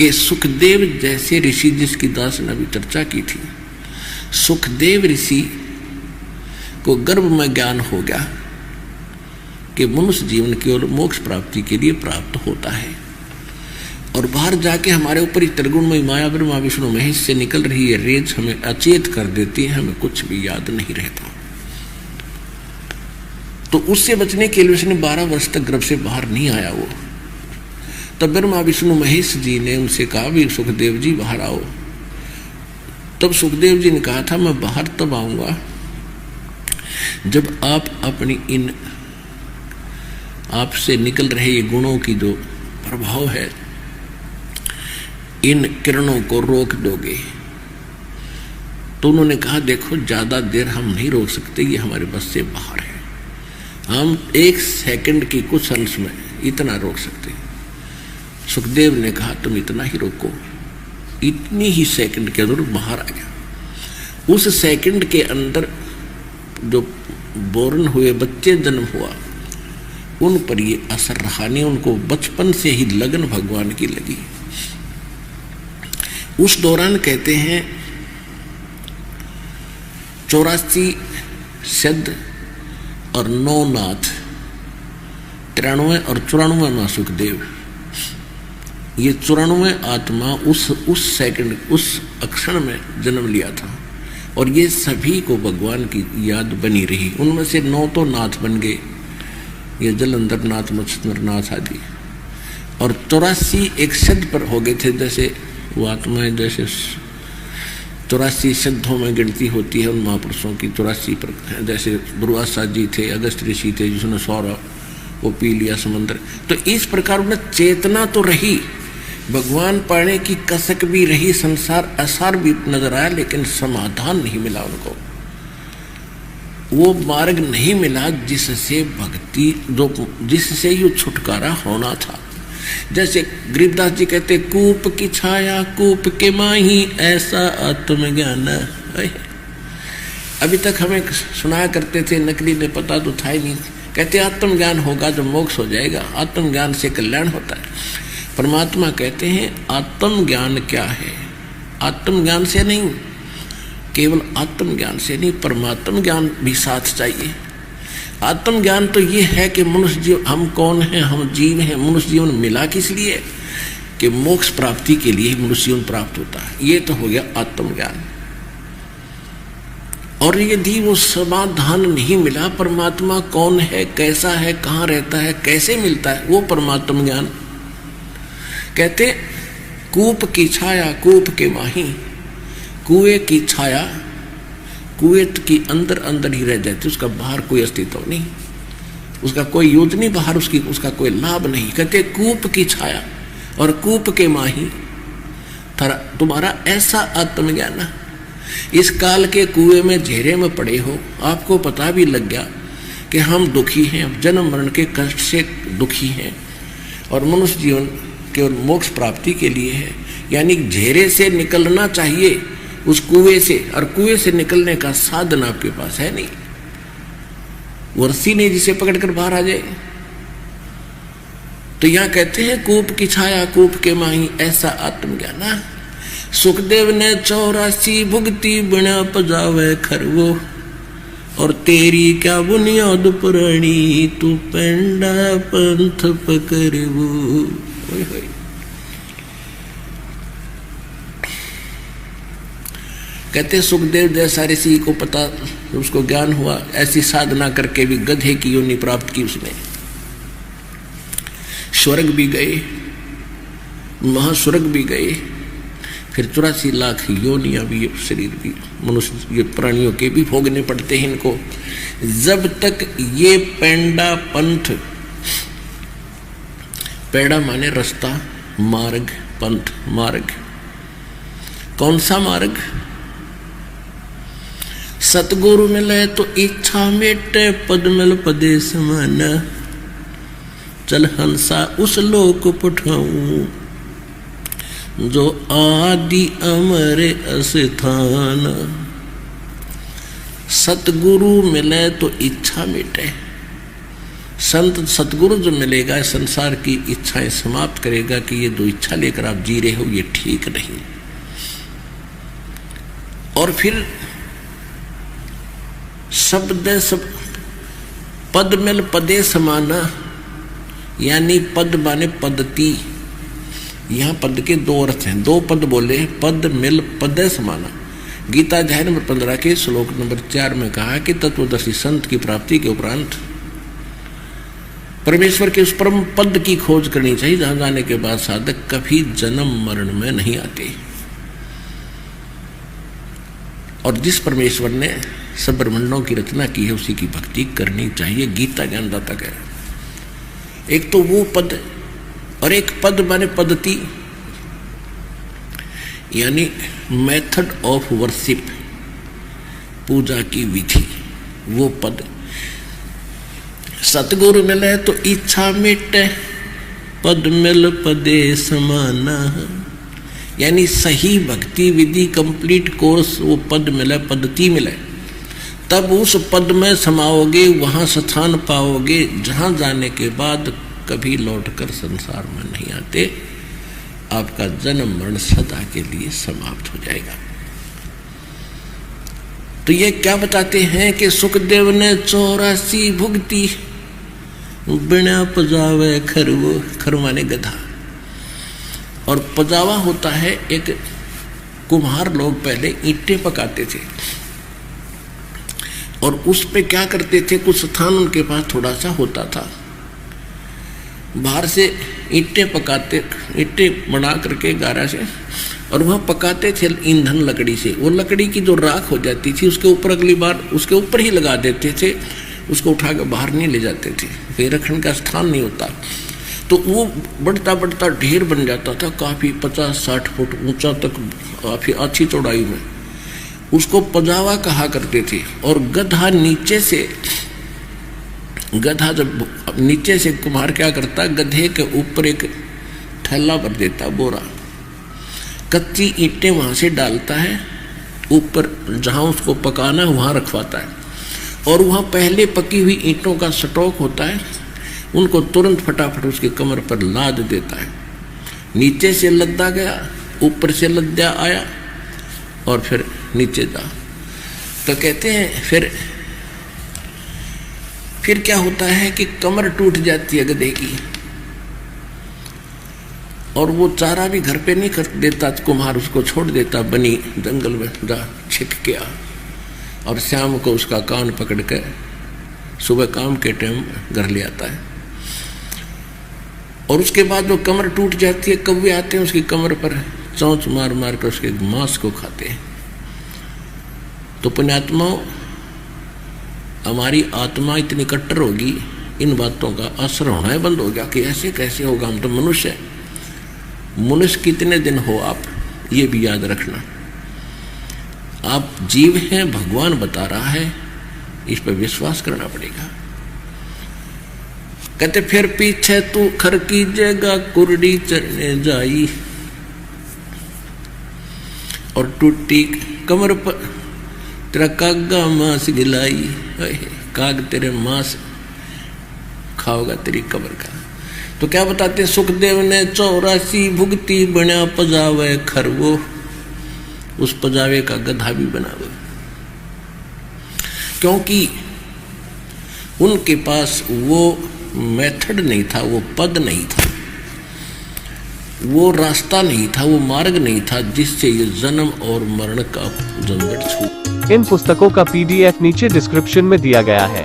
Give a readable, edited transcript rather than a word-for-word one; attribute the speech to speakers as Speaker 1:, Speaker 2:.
Speaker 1: कि सुखदेव जैसे ऋषि, जिसकी दास ने अभी चर्चा की थी, सुखदेव ऋषि को गर्भ में ज्ञान हो गया कि मनुष्य जीवन केवल मोक्ष प्राप्ति के लिए प्राप्त होता है, और बाहर जाके हमारे ऊपर त्रिगुणमयी माया ब्रह्मा विष्णु महेश से निकल रही है रेज हमें अचेत कर देती है, हमें कुछ भी याद नहीं रहता। तो उससे बचने के लिए उसने 12 वर्ष तक गर्भ से बाहर नहीं आया वो। तब ब्रह्मा विष्णु महेश जी ने उनसे कहा भी सुखदेव जी बाहर आओ। तब सुखदेव जी ने कहा था मैं बाहर तब आऊंगा जब आप अपनी इन आपसे निकल रहे ये गुणों की जो प्रभाव है, इन किरणों को रोक दोगे। तो उन्होंने कहा देखो ज्यादा देर हम नहीं रोक सकते, ये हमारे बस से बाहर है, हम 1 सेकंड की कुछ अंश में इतना रोक सकते हैं। सुखदेव ने कहा तुम इतना ही रोको। इतनी ही सेकंड के अंदर बाहर आ गया। उस सेकंड के अंदर जो बोर्न हुए बच्चे जन्म हुआ उन पर ये असर रहा नहीं, उनको बचपन से ही लगन भगवान की लगी। उस दौरान कहते हैं 84 सिद्ध और 9 नाथ, 93 और 94 मां सुखदेव, ये 94 आत्मा उस सेकंड उस अक्षण में जन्म लिया था, और ये सभी को भगवान की याद बनी रही। उनमें से 9 तो नाथ बन गए, ये जलंधर नाथ, मत्स्येंद्र नाथ आदि, और 84 एक सिद्ध पर हो गए थे। जैसे वो आत्माएं जैसे 84 सिद्धों में गिनती होती है उन महापुरुषों की, 84 पर जैसे दुर्वासा जी थे, अगस्त ऋषि थे जिसने सौरा वो पी लिया समंदर। तो इस प्रकार उन्हें चेतना तो रही, भगवान पाने की कसक भी रही, संसार आसार भी नजर आया, लेकिन समाधान नहीं मिला उनको। वो मार्ग नहीं मिला जिससे भक्ति, जिससे ये छुटकारा होना था। जैसे गरीबदास जी कहते कूप की छाया कूप के माही ऐसा आत्मज्ञान। अभी तक हमें सुनाया करते थे, नकली ने पता तो था ही नहीं। कहते आत्मज्ञान होगा जब मोक्ष हो जाएगा, आत्मज्ञान से कल्याण होता है। परमात्मा कहते हैं आत्मज्ञान क्या है? आत्मज्ञान से नहीं, केवल आत्मज्ञान से नहीं, परमात्म ज्ञान भी साथ चाहिए। आत्मज्ञान तो ये है कि मनुष्य जीव, हम कौन हैं, हम जीव हैं। मनुष्य जीवन मिला किस लिए? कि मोक्ष प्राप्ति के लिए मनुष्य जीवन प्राप्त होता है। ये तो हो गया आत्मज्ञान। और यदि वो समाधान नहीं मिला, परमात्मा कौन है, कैसा है, कहाँ रहता है, कैसे मिलता है, वो परमात्म ज्ञान। कहते कूप की छाया कूप के माही, कुएं की छाया कुएं की अंदर अंदर ही रह जाती, उसका बाहर कोई अस्तित्व नहीं, उसका कोई यूज नहीं बाहर, उसका कोई लाभ नहीं। कहते कूप की छाया और कूप के माही तुम्हारा ऐसा आत्मज्ञान। इस काल के कुएं में घेरे में पड़े हो, आपको पता भी लग गया कि हम दुखी हैं, जन्म मरण के कष्ट से दुखी हैं, और मनुष्य जीवन केवल मोक्ष प्राप्ति के लिए है। यानी घेरे से निकलना चाहिए उस कुएं से, और कुएं से निकलने का साधन आपके पास है नहीं, वर्षी नहीं जिसे पकड़कर बाहर आ जाए। तो यहां कहते हैं कूप की छाया कूप के माही ऐसा आत्मज्ञान। सुखदेव ने 84 भुगती बिना पजावे खरवो, और तेरी क्या बुनियाद पुरानी तू पेंडा पंथ पकड़वो। कहते सुखदेव जैसा ऋषि को पता, उसको ज्ञान हुआ, ऐसी साधना करके भी गधे की योनि प्राप्त की उसने। स्वर्ग भी गए, महास्वर्ग भी गए, फिर 84 लाख योनियां भी, शरीर भी, मनुष्य ये प्राणियों के भी भोगने पड़ते हैं इनको, जब तक ये पेंडा पंथ, पेड़ा माने रास्ता, मार्ग, पंथ मार्ग। कौन सा मार्ग? सतगुरु मिले तो इच्छा मेटे, पद मिल पदे समान, चल हंसा उस लोक पठाऊं जो आदि अमर अस्थान। सतगुरु मिले तो इच्छा मिटे, संत सतगुरु जो मिलेगा संसार की इच्छाएं समाप्त करेगा कि ये जो इच्छा लेकर आप जी रहे हो ये ठीक नहीं। और फिर शब्द सब पद मिल पदे समाना, यानी पद माने पद्धति। यहां पद के दो अर्थ हैं, दो पद बोले, पद मिल पदे समाना। गीता अध्याय नंबर 15 के श्लोक नंबर 4 में कहा कि तत्वदर्शी संत की प्राप्ति के उपरांत परमेश्वर के उस परम पद की खोज करनी चाहिए जहां जाने के बाद साधक कभी जन्म मरण में नहीं आते। और जिस परमेश्वर ने सब ब्रह्मांडों की रचना की है उसी की भक्ति करनी चाहिए, गीता ज्ञानदाता कह रहा। एक तो वो पद और एक पद माने पद्धति, यानी मेथड ऑफ वर्शिप, पूजा की विधि, वो पद। सतगुरु मिले तो इच्छा मिटे, पद मिल पदे समाना, यानी सही भक्ति विधि कंप्लीट कोर्स, वो पद मिले, पद्धति मिले, तब उस पद में समाओगे, वहां स्थान पाओगे जहां जाने के बाद कभी लौटकर संसार में नहीं आते। आपका जन्म मरण सदा के लिए समाप्त हो जाएगा। तो ये क्या बताते हैं कि सुखदेव ने 84 भुगती, बिना पजावे खरवो, खर माने गधा। और पजावा होता है, एक कुम्हार लोग पहले ईंटें पकाते थे और उस पे क्या करते थे, कुछ स्थान उनके पास थोड़ा सा होता था, बाहर से ईंटें पकाते, ईंटें बना करके गारा से, और वहाँ पकाते थे ईंधन लकड़ी से। वो लकड़ी की जो राख हो जाती थी उसके ऊपर अगली बार उसके ऊपर ही लगा देते थे, उसको उठा कर बाहर नहीं ले जाते थे, फिर रखने का स्थान नहीं होता। तो वो बढ़ता बढ़ता ढेर बन जाता था, काफ़ी 50-60 फुट ऊंचा तक, काफ़ी अच्छी चौड़ाई में। उसको पजावा कहा करते थे। और गधा नीचे से, गधा जब नीचे से कुम्हार क्या करता, गधे के ऊपर एक थैला भर देता, बोरा, कच्ची ईंटें वहाँ से डालता है, ऊपर जहाँ उसको पकाना है वहाँ रखवाता है, और वहाँ पहले पकी हुई ईंटों का स्टॉक होता है, उनको तुरंत फटाफट उसके कमर पर लाद देता है। नीचे से लद्दा गया, ऊपर से लद्दा आया, और फिर नीचे जा। तो कहते हैं फिर क्या होता है कि कमर टूट जाती है गधे की, और वो चारा भी घर पे नहीं कर देता, कुम्हार उसको छोड़ देता, बनी जंगल में जा छिप के आ, और शाम को उसका कान पकड़ कर सुबह काम के टाइम घर ले आता है। और उसके बाद वो कमर टूट जाती है, कौवे आते हैं उसकी कमर पर चोंच मार मार कर उसके मांस को खाते हैं। तो पुण्यात्माओं, हमारी आत्मा इतनी कट्टर होगी, इन बातों का असर होना ही बंद हो गया कि ऐसे कैसे होगा, हम तो मनुष्य हैं। मनुष्य कितने दिन हो आप, ये भी याद रखना। आप जीव हैं, भगवान बता रहा है, इस पर विश्वास करना पड़ेगा। कहते फिर पीछे तू खर कीजेगा, कुरडी चढ़ने जाई, और टूटी कमर पर तेरा कागा मांस गिलाई, काग तेरे मांस खाओगा तेरी कमर का। तो क्या बताते, सुखदेव ने 84 भुगती, बना पजावे खरवो, उस पजावे का गधा भी बनावे, क्योंकि उनके पास वो मेथड नहीं था, वो पद नहीं था, वो रास्ता नहीं था, वो मार्ग नहीं था जिससे ये जन्म और मरण का झंझट छूट।
Speaker 2: इन पुस्तकों का PDF नीचे डिस्क्रिप्शन में दिया गया है।